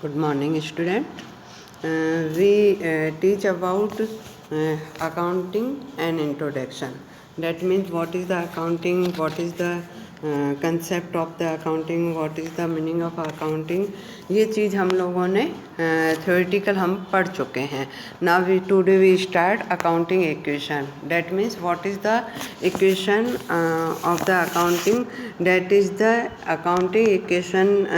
Good morning, student. We teach about accounting and introduction. That means what is the accounting, what is the concept of the accounting, what is the meaning of accounting. ये चीज़ हम लोगों ने theoretical हम पढ़ चुके हैं. Now today we start accounting equation. That means what is the equation of the accounting. That is the accounting equation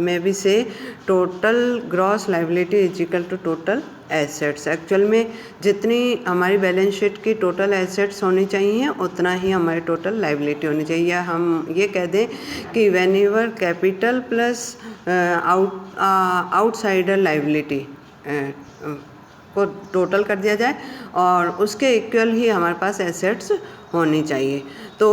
may be say total gross liability is equal to total assets. Actual में जितनी हमारी balance sheet की total assets होनी चाहिए उतना ही हमारी total liability होनी चाहिए. या हम ये कह दें कि when ever capital plus outsider liability को टोटल कर दिया जाए और उसके इक्वल ही हमारे पास एसेट्स होनी चाहिए. तो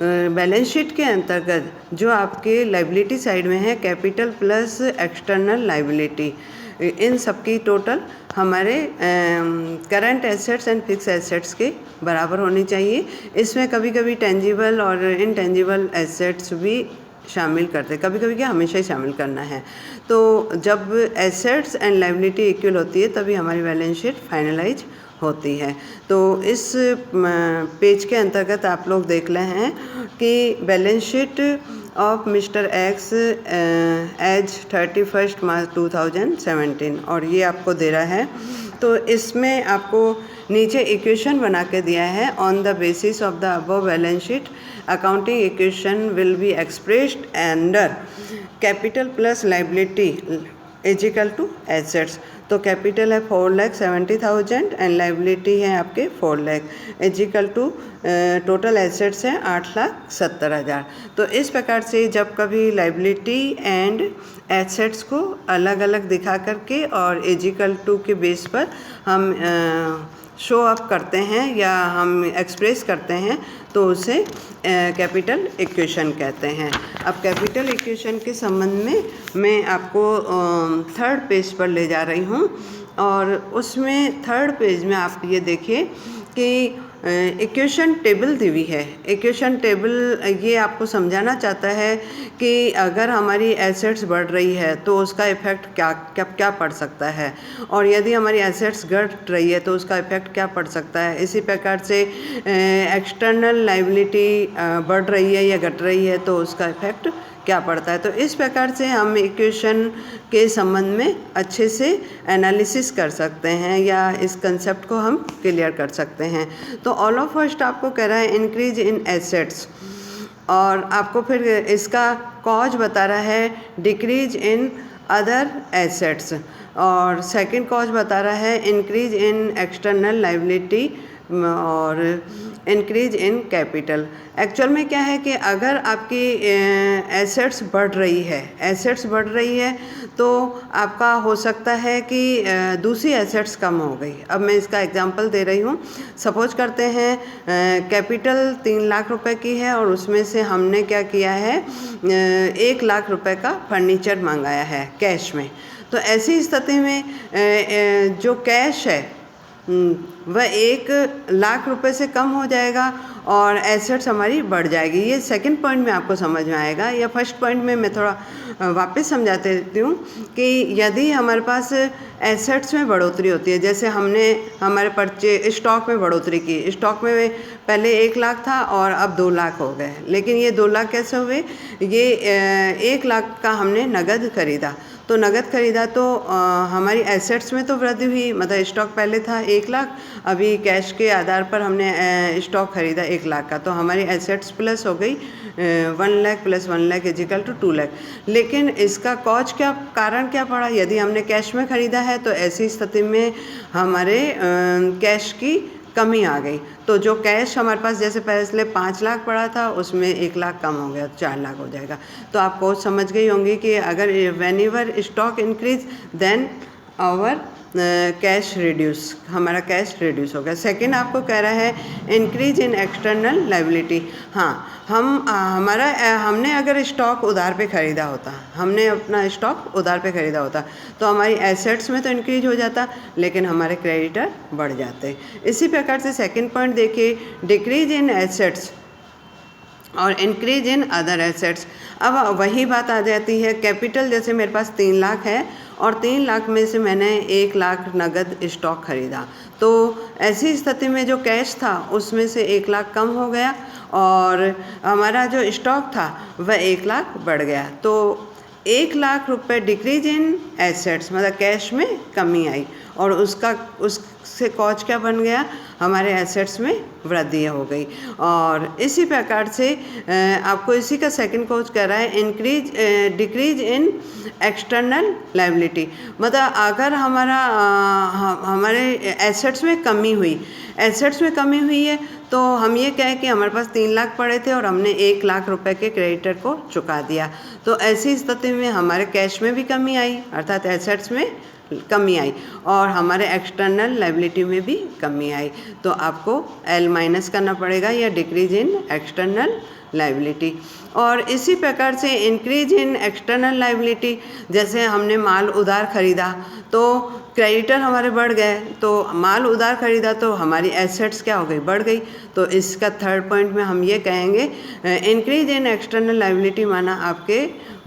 बैलेंस शीट के अंतर्गत जो आपके लाइबिलिटी साइड में है कैपिटल प्लस एक्सटर्नल लाइबिलिटी, इन सब की टोटल हमारे current assets and fix assets के बराबर होनी चाहिए. इसमें कभी कभी टेंजिबल और इनटेंजिबल एसेट्स भी शामिल करते, कभी कभी क्या हमेशा ही शामिल करना है. तो जब एसेट्स एंड लायबिलिटी इक्वल होती है तभी हमारी बैलेंस शीट फाइनलाइज होती है. तो इस पेज के अंतर्गत आप लोग देख रहे हैं कि balance sheet of mister X as 31 March 2017 और ये आपको दे रहा है. तो इसमें आपको नीचे इक्वेशन बना के दिया है. On the basis of the above balance sheet accounting equation will be expressed under capital plus liability is equal to assets. तो कैपिटल है 4,70,000 एंड लाइबिलिटी है आपके 4 lakh is equal to total assets है 8,70,000. तो इस प्रकार से जब कभी लाइबिलिटी एंड एसेट्स को अलग अलग दिखा करके और इजिकल टू के बेस पर हम शो अप करते हैं या हम एक्सप्रेस करते हैं तो उसे कैपिटल इक्वेशन कहते हैं. अब कैपिटल इक्वेशन के संबंध में मैं आपको थर्ड पेज पर ले जा रही हूँ और उसमें थर्ड पेज में आप ये देखिए कि इक्वेशन टेबल दी हुई है. इक्वेशन टेबल ये आपको समझाना चाहता है कि अगर हमारी एसेट्स बढ़ रही है तो उसका इफ़ेक्ट क्या पड़ सकता है और यदि हमारी एसेट्स घट रही है तो उसका इफ़ेक्ट क्या पड़ सकता है. इसी प्रकार से एक्सटर्नल लायबिलिटी बढ़ रही है या घट रही है तो उसका इफ़ेक्ट क्या पड़ता है. तो इस प्रकार से हम इक्वेशन के संबंध में अच्छे से एनालिसिस कर सकते हैं या इस कंसेप्ट को हम क्लियर कर सकते हैं. तो ऑल ऑफ फर्स्ट आपको कह रहा है इंक्रीज इन एसेट्स और आपको फिर इसका कॉज बता रहा है डिक्रीज इन अदर एसेट्स और सेकंड कॉज बता रहा है इंक्रीज इन एक्सटर्नल लायबिलिटी और इंक्रीज इन कैपिटल. एक्चुअल में क्या है कि अगर आपकी एसेट्स बढ़ रही है तो आपका हो सकता है कि दूसरी एसेट्स कम हो गई. अब मैं इसका एग्जांपल दे रही हूँ. सपोज करते हैं कैपिटल 3 लाख रुपए की है और उसमें से हमने क्या किया है 1 लाख रुपए का फर्नीचर मंगाया है कैश में. तो ऐसी स्थिति में जो कैश है वह 1 लाख रुपए से कम हो जाएगा और एसेट्स हमारी बढ़ जाएगी. ये सेकंड पॉइंट में आपको समझ में आएगा. या फर्स्ट पॉइंट में मैं थोड़ा वापस समझाते देती हूँ कि यदि हमारे पास एसेट्स में बढ़ोतरी होती है, जैसे हमने हमारे स्टॉक में बढ़ोतरी की, स्टॉक में पहले 1 लाख था और अब 2 लाख हो गए, लेकिन ये 2 लाख कैसे हुए, ये 1 लाख का हमने नगद खरीदा. तो नगद खरीदा तो हमारी एसेट्स में तो वृद्धि हुई, मतलब स्टॉक पहले था 1 लाख, अभी कैश के आधार पर हमने स्टॉक खरीदा 1 लाख का, तो हमारी एसेट्स प्लस हो गई 1 lakh plus 1 lakh is equal to 2 lakh. लेकिन इसका कारण क्या पड़ा, यदि हमने कैश में ख़रीदा है तो ऐसी स्थिति में हमारे कैश की कमी आ गई. तो जो कैश हमारे पास जैसे पहले 5 लाख पड़ा था उसमें 1 लाख कम हो गया, 4 लाख हो जाएगा. तो आपको समझ गई होंगी कि अगर whenever stock increase then our cash reduce, हमारा कैश रिड्यूस हो गया. सेकंड आपको कह रहा है इंक्रीज इन एक्सटर्नल लायबिलिटी. हाँ, हमने अगर स्टॉक उधार पे ख़रीदा होता, हमने अपना स्टॉक उधार पे ख़रीदा होता तो हमारी एसेट्स में तो इंक्रीज हो जाता लेकिन हमारे क्रेडिटर बढ़ जाते. इसी प्रकार से सेकंड पॉइंट देखिए डिक्रीज इन एसेट्स और इंक्रीज इन अदर एसेट्स. अब वही बात आ जाती है, कैपिटल जैसे मेरे पास 3 लाख है और 3 लाख में से मैंने 1 लाख नगद स्टॉक खरीदा। तो ऐसी स्थिति में जो कैश था उसमें से 1 लाख कम हो गया और हमारा जो स्टॉक था वह 1 लाख बढ़ गया। तो 1 लाख रुपए डिक्रीज इन एसेट्स, मतलब कैश में कमी आई और उससे कॉज क्या बन गया, हमारे एसेट्स में वृद्धि हो गई। और इसी प्रकार से आपको इसी का सेकंड कॉज कह रहा है डिक्रीज इन एक्सटर्नल लायबिलिटी, मतलब अगर हमारे एसेट्स में कमी हुई है तो हम ये कहें कि हमारे पास 3 लाख पड़े थे और हमने 1 लाख रुपए के क्रेडिटर को चुका दिया, तो ऐसी स्थिति में हमारे कैश में भी कमी आई, अर्थात एसेट्स में कमी आई और हमारे एक्सटर्नल लायबिलिटी में भी कमी आई। तो आपको एल माइनस करना पड़ेगा या डिक्रीज इन एक्सटर्नल लायबिलिटी। और इसी प्रकार से इंक्रीज इन एक्सटर्नल लायबिलिटी, जैसे हमने माल उधार खरीदा तो क्रेडिटर हमारे बढ़ गए, तो माल उधार खरीदा तो हमारी एसेट्स क्या हो गई, बढ़ गई। तो इसका थर्ड पॉइंट में हम ये कहेंगे इंक्रीज इन एक्सटर्नल लायबिलिटी माना आपके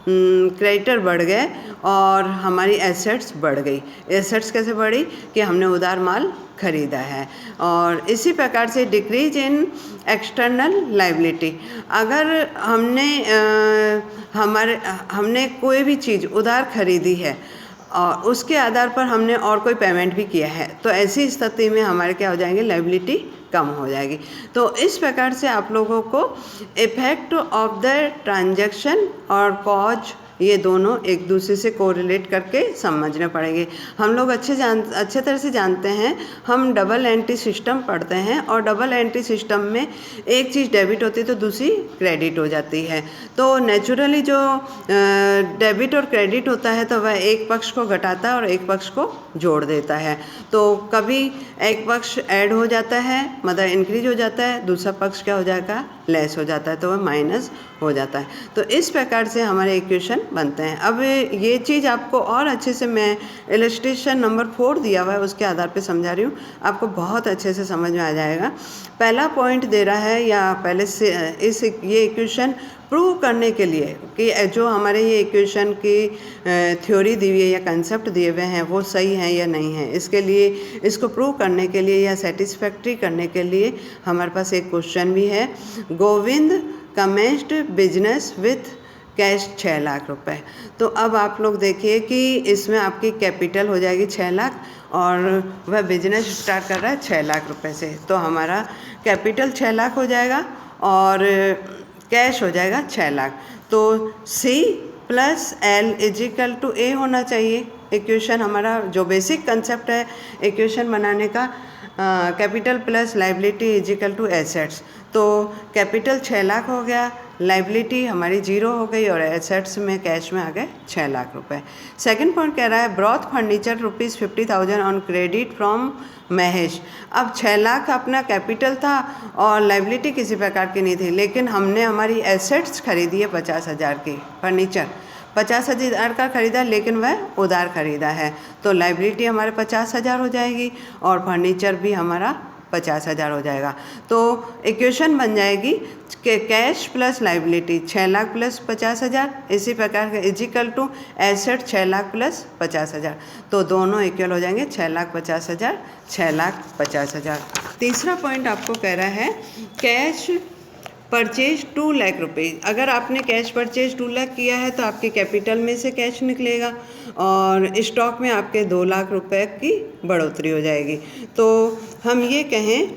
क्रेडिटर बढ़ गए और हमारी एसेट्स बढ़ गई। एसेट्स कैसे बढ़ी कि हमने उधार माल खरीदा है। और इसी प्रकार से डिक्रीज इन एक्सटर्नल लायबिलिटी, अगर हमने कोई भी चीज़ उधार खरीदी है और उसके आधार पर हमने और कोई पेमेंट भी किया है, तो ऐसी स्थिति में हमारे क्या हो जाएंगे, लायबिलिटी कम हो जाएगी। तो इस प्रकार से आप लोगों को इफेक्ट ऑफ द ट्रांजैक्शन और कॉज, ये दोनों एक दूसरे से कोरिलेट करके समझने पड़ेंगे। हम लोग अच्छे तरह से जानते हैं, हम डबल एंट्री सिस्टम पढ़ते हैं और डबल एंट्री सिस्टम में एक चीज़ डेबिट होती है तो दूसरी क्रेडिट हो जाती है। तो नेचुरली जो डेबिट और क्रेडिट होता है तो वह एक पक्ष को घटाता है और एक पक्ष को जोड़ देता है। तो कभी एक पक्ष ऐड हो जाता है, मतलब इंक्रीज हो जाता है, दूसरा पक्ष क्या हो जाएगा, लेस हो जाता है, तो वह माइनस हो जाता है। तो इस प्रकार से हमारे इक्वेशन बनते हैं। अब ये चीज़ आपको और अच्छे से, मैं इलस्ट्रेशन नंबर 4 दिया हुआ है उसके आधार पे समझा रही हूँ, आपको बहुत अच्छे से समझ में आ जाएगा। पहला पॉइंट दे रहा है या पहले से ये इक्वेशन प्रूव करने के लिए कि जो हमारे ये इक्वेशन की थ्योरी दी हुई है या कंसेप्ट दिए हुए हैं वो सही है या नहीं है, इसके लिए इसको प्रूव करने के लिए या सेटिस्फैक्ट्री करने के लिए हमारे पास एक क्वेश्चन भी है। Govind commenced business with cash 6 lakh रुपए। तो अब आप लोग देखिए कि इसमें आपकी कैपिटल हो जाएगी 6 लाख और वह बिजनेस स्टार्ट कर रहा है 6 लाख रुपए से, तो हमारा कैपिटल 6 लाख हो जाएगा और कैश हो जाएगा 6 लाख। तो C plus L is equal to A होना चाहिए। इक्वेशन हमारा जो बेसिक कंसेप्ट है इक्वेशन बनाने का, capital plus liability is equal to assets. तो कैपिटल 6 लाख हो गया, लायबिलिटी हमारी 0 हो गई और एसेट्स में कैश में आ गए 6 लाख रुपए। सेकंड पॉइंट कह रहा है broth furniture ₹50,000 on credit from Mahesh. अब 6 लाख अपना कैपिटल था और लायबिलिटी किसी प्रकार की नहीं थी, लेकिन हमने हमारी एसेट्स खरीदी है 50,000 की, फर्नीचर 50,000 का खरीदा लेकिन वह उधार खरीदा है, तो लायबिलिटी हमारे 50,000 हो जाएगी और फर्नीचर भी हमारा 50,000 हो जाएगा। तो इक्वेशन बन जाएगी कि cash plus liability 6 lakh plus 50,000, इसी प्रकार का is equal to asset 6 lakh plus 50,000। तो दोनों इक्वल हो जाएंगे 6,50,000, 6,50,000। तीसरा पॉइंट आपको कह रहा है कैश परचेज 2 लाख रुपए। अगर आपने कैश परचेज 2 लाख किया है तो आपके कैपिटल में से कैश निकलेगा और स्टॉक में आपके 2 लाख रुपए की बढ़ोतरी हो जाएगी। तो हम ये कहें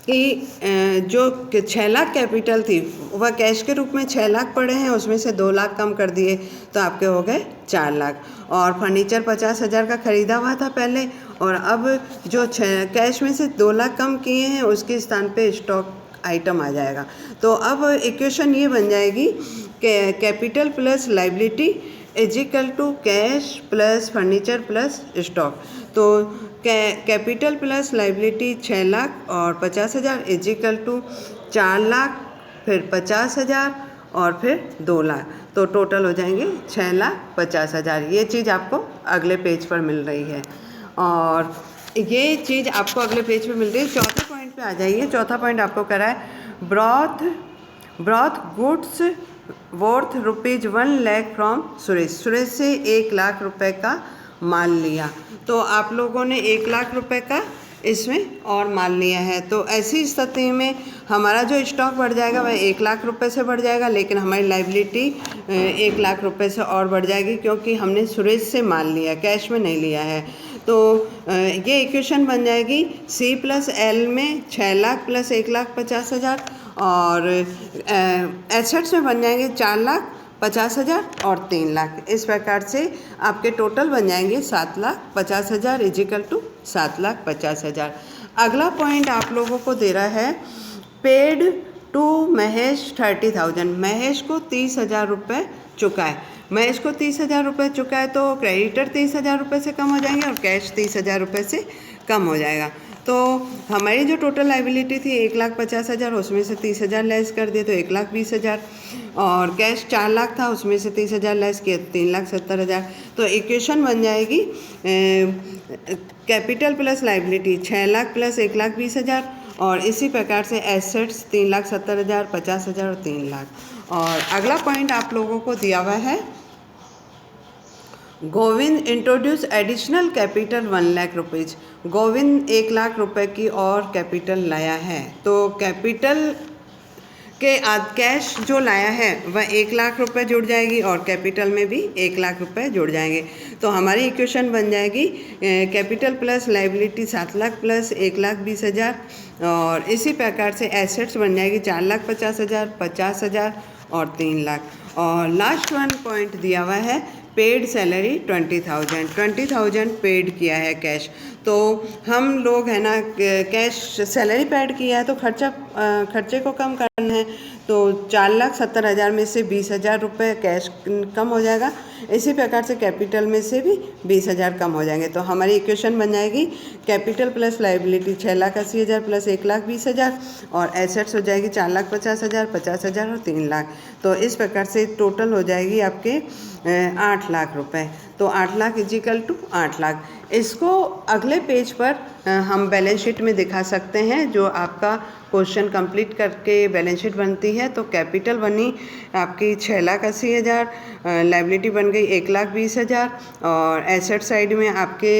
कि जो 6 लाख कैपिटल थी वह कैश के रूप में 6 लाख पड़े हैं, उसमें से 2 लाख कम कर दिए तो आपके हो गए 4 लाख। और फर्नीचर 50,000 का खरीदा हुआ था पहले, और अब जो कैश में से 2 लाख कम किए हैं उसके स्थान पे स्टॉक आइटम आ जाएगा। तो अब इक्वेशन ये बन जाएगी कि capital plus liability is equal to cash plus furniture plus stock. तो कैपिटल प्लस लायबिलिटी 6 लाख और 50,000 इजिकल टू 4 लाख फिर 50,000 और फिर 2 लाख, तो टोटल हो जाएंगे 6,50,000। ये चीज़ आपको अगले पेज पर मिल रही है और ये चीज़ आपको अगले पेज पे मिल रही है। चौथे पॉइंट पे आ जाइए। चौथा पॉइंट आपको करा है broth goods worth ₹1,00,000 from Suresh. Suresh से 1,00,000 रुपए का माल लिया, तो आप लोगों ने 1,00,000 रुपए का इसमें और माल लिया है। तो ऐसी स्थिति में हमारा जो स्टॉक बढ़ जाएगा वह 1,00,000 रुपए से बढ़ जाएगा, लेकिन हमारी लायबिलिटी 1,00,000 रुपए से और बढ़ जाएगी, क्योंकि हमने सुरेश से माल लिया, कैश में नहीं लिया है। तो ये इक्वेशन बन जाएगी C+L में 6,00,000 प्लस 1,50,000, और एसेट्स में बन जाएंगे 4,50,000 और 3,00,000। इस प्रकार से आपके टोटल बन जाएंगे 7,50,000 इजिकल टू 7,50,000। अगला पॉइंट आप लोगों को दे रहा है पेड टू महेश 30,000। महेश को 30,000 रुपये चुका है। महेश को 30,000 रुपये चुका है, तो क्रेडिटर 30,000 रुपये से कम हो जाएंगे और कैश 30,000 रुपये से कम हो जाएगा। तो हमारी जो टोटल लायबिलिटी थी 1,50,000, उसमें से 30,000 लेस कर दिए तो 1,20,000, और कैश 4,00,000 था, उसमें से 30,000 लेस किए तो 3,70,000। तो इक्वेशन बन जाएगी कैपिटल प्लस लायबिलिटी 6,00,000 प्लस 1,20,000, और इसी प्रकार से एसेट्स 3,70,000, 50,000 और 3,00,000। और अगला पॉइंट आप लोगों को दिया हुआ है Govind introduce additional capital 1,00,000 rupees. Govind 1,00,000 रुपए की और कैपिटल लाया है, तो कैपिटल के कैश जो लाया है वह 1,00,000 रुपये जुड़ जाएगी, और कैपिटल में भी 1,00,000 रुपये जुड़ जाएंगे। तो हमारी इक्वेशन बन जाएगी कैपिटल प्लस लायबिलिटी 7,00,000 प्लस 1,20,000, और इसी प्रकार से एसेट्स बन जाएगी 4,50,000, 50,000 और 3,00,000। और लास्ट वन पॉइंट दिया हुआ है पेड सैलरी 20,000 पेड किया है कैश। तो हम लोग है ना कैश सैलरी पेड किया है, तो खर्चे को कम करना है, तो 4,70,000 में से 20,000 रुपये कैश कम हो जाएगा। इसी प्रकार से कैपिटल में से भी 20,000 कम हो जाएंगे। तो हमारी इक्वेशन बन जाएगी कैपिटल प्लस लायबिलिटी 6,80,000 प्लस 1,20,000, और एसेट्स हो जाएगी 4,50,000, 50,000 और 3,00,000। तो इस प्रकार से टोटल हो जाएगी आपके 8,00,000 रुपये। तो 8,00,000 इजिकल टू 8,00,000। इसको अगले पेज पर हम बैलेंस शीट में दिखा सकते हैं। जो आपका क्वेश्चन कंप्लीट करके बैलेंस शीट बनती है, तो कैपिटल बनी आपकी 6,80,000, लायबिलिटी बन गई 1,20,000, और एसेट साइड में आपके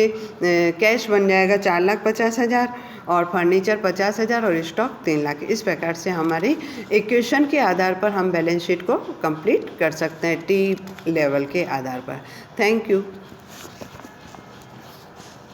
कैश बन जाएगा 4,50,000, और फर्नीचर 50,000 और स्टॉक 3,00,000। इस प्रकार से हमारी इक्वेशन के आधार पर हम बैलेंस शीट को कंप्लीट कर सकते हैं टी लेवल के आधार पर। Thank you.